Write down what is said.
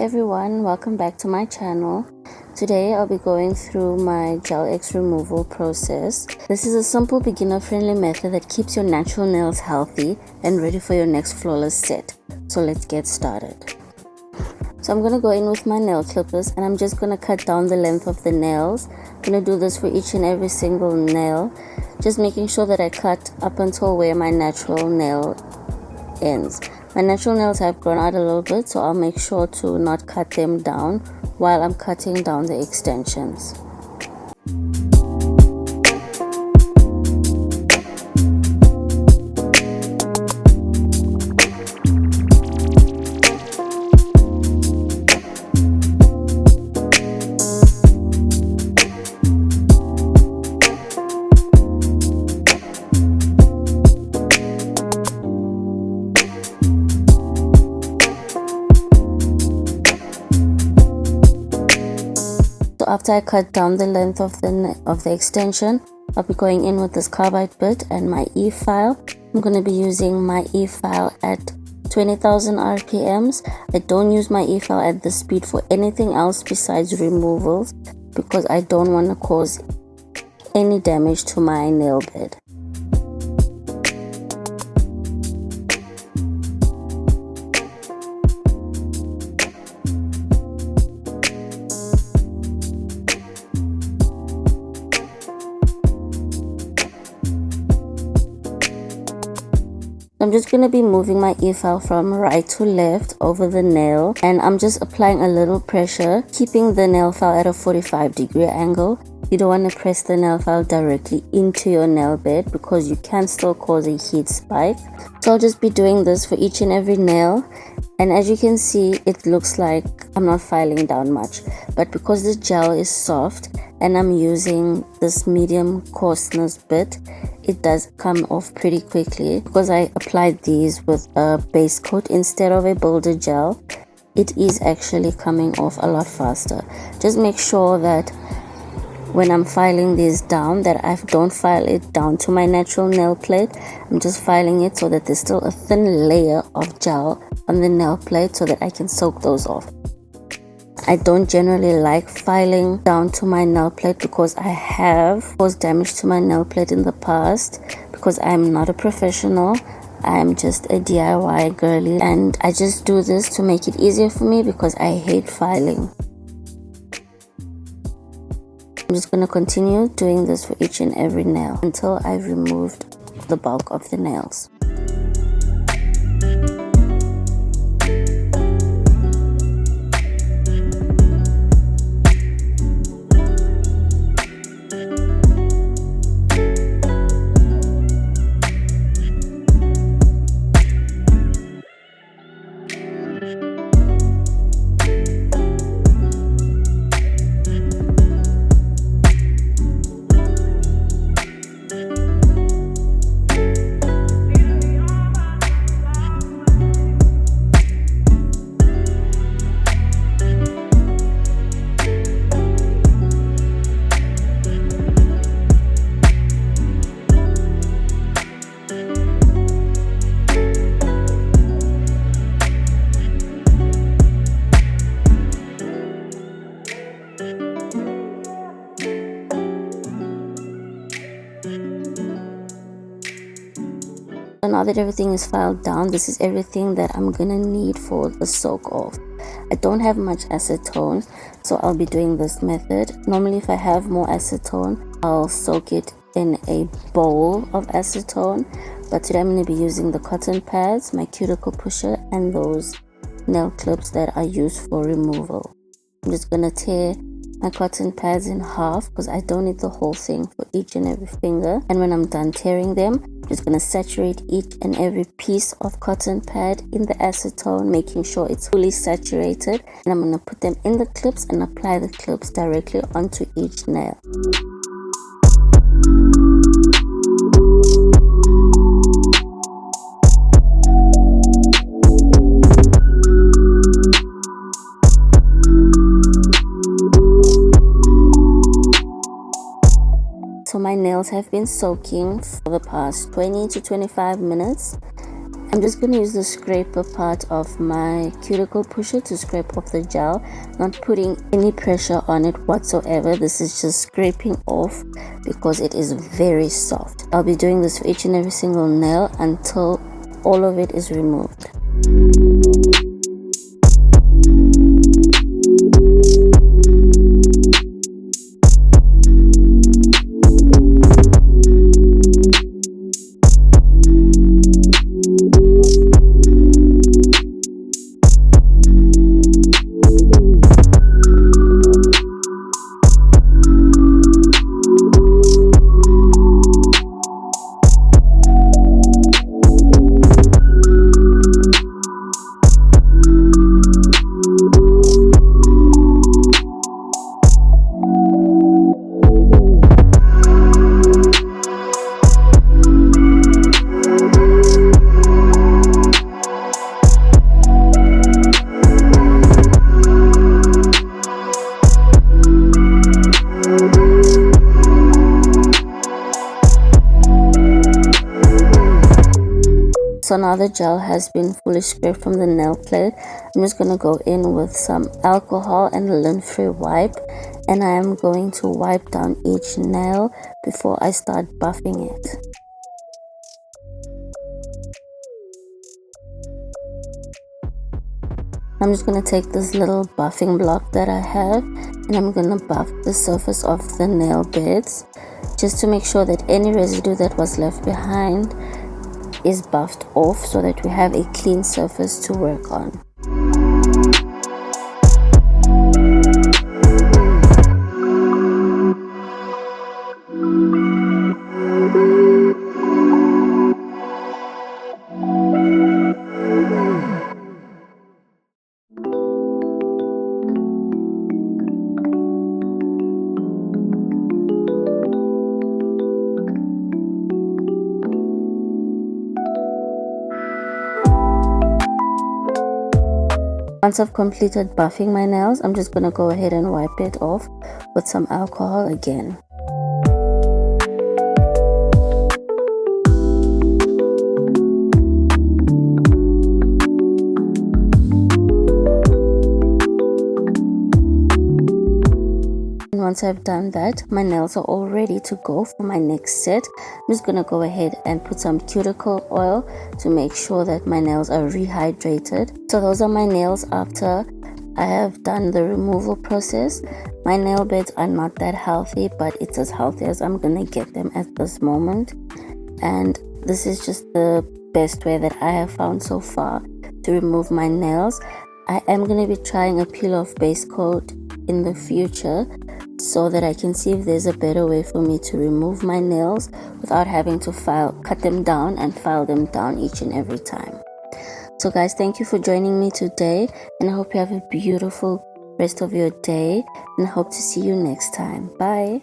everyone, welcome back to my channel. Today I'll be going through my gel X removal process. This is a simple beginner friendly method that keeps your natural nails healthy and ready for your next flawless set. So let's get started. So I'm going to go in with my nail clippers and I'm just going to cut down the length of the nails. I'm going to do this for each and every single nail, just making sure that I cut up until where my natural nail ends. My natural nails have grown out a little bit, so I'll make sure to not cut them down while I'm cutting down the extensions. So after I cut down the length of the extension, I'll be going in with this carbide bit and my e-file. I'm going to be using my e-file at 20,000 RPMs. I don't use my e-file at this speed for anything else besides removals because I don't want to cause any damage to my nail bed. I'm just going to be moving my e-file from right to left over the nail, and I'm just applying a little pressure, keeping the nail file at a 45-degree angle. You don't want to press the nail file directly into your nail bed because you can still cause a heat spike. So I'll just be doing this for each and every nail, and as you can see, it looks like I'm not filing down much, but because the gel is soft and I'm using this medium coarseness bit, it does come off pretty quickly. Because I applied these with a base coat instead of a builder gel, it is actually coming off a lot faster. Just make sure that when I'm filing these down, that I don't file it down to my natural nail plate. I'm just filing it so that there's still a thin layer of gel on the nail plate so that I can soak those off. I don't generally like filing down to my nail plate because I have caused damage to my nail plate in the past. Because I'm not a professional, I'm just a DIY girly, and I just do this to make it easier for me because I hate filing. I'm just going to continue doing this for each and every nail until I've removed the bulk of the nails. So now that everything is filed down, this is everything that I'm gonna need for the soak off. I don't have much acetone, so I'll be doing this method. Normally if I have more acetone, I'll soak it in a bowl of acetone, but today I'm going to be using the cotton pads, my cuticle pusher, and those nail clips that are used for removal. I'm just going to tear my cotton pads in half because I don't need the whole thing for each and every finger. And when I'm done tearing them, I'm just going to saturate each and every piece of cotton pad in the acetone, making sure it's fully saturated. And I'm going to put them in the clips and apply the clips directly onto each nail. So my nails have been soaking for the past 20 to 25 minutes, I'm just going to use the scraper part of my cuticle pusher to scrape off the gel, not putting any pressure on it whatsoever. This is just scraping off because it is very soft. I'll be doing this for each and every single nail until all of it is removed. So now the gel has been fully scraped from the nail plate. I'm just going to go in with some alcohol and a lint-free wipe, and I am going to wipe down each nail before I start buffing it. I'm just going to take this little buffing block that I have, and I'm going to buff the surface of the nail beds just to make sure that any residue that was left behind is buffed off so that we have a clean surface to work on. Once I've completed buffing my nails, I'm just going to go ahead and wipe it off with some alcohol again. And once I've done that, my nails are all ready to go for my next set. I'm just going to go ahead and put some cuticle oil to make sure that my nails are rehydrated. So those are my nails after I have done the removal process. My nail beds are not that healthy, but it's as healthy as I'm going to get them at this moment. And this is just the best way that I have found so far to remove my nails. I am going to be trying a peel off base coat in the future, so that I can see if there's a better way for me to remove my nails without having to cut them down and file them down each and every time. So guys, thank you for joining me today, and I hope you have a beautiful rest of your day, and I hope to see you next time. Bye.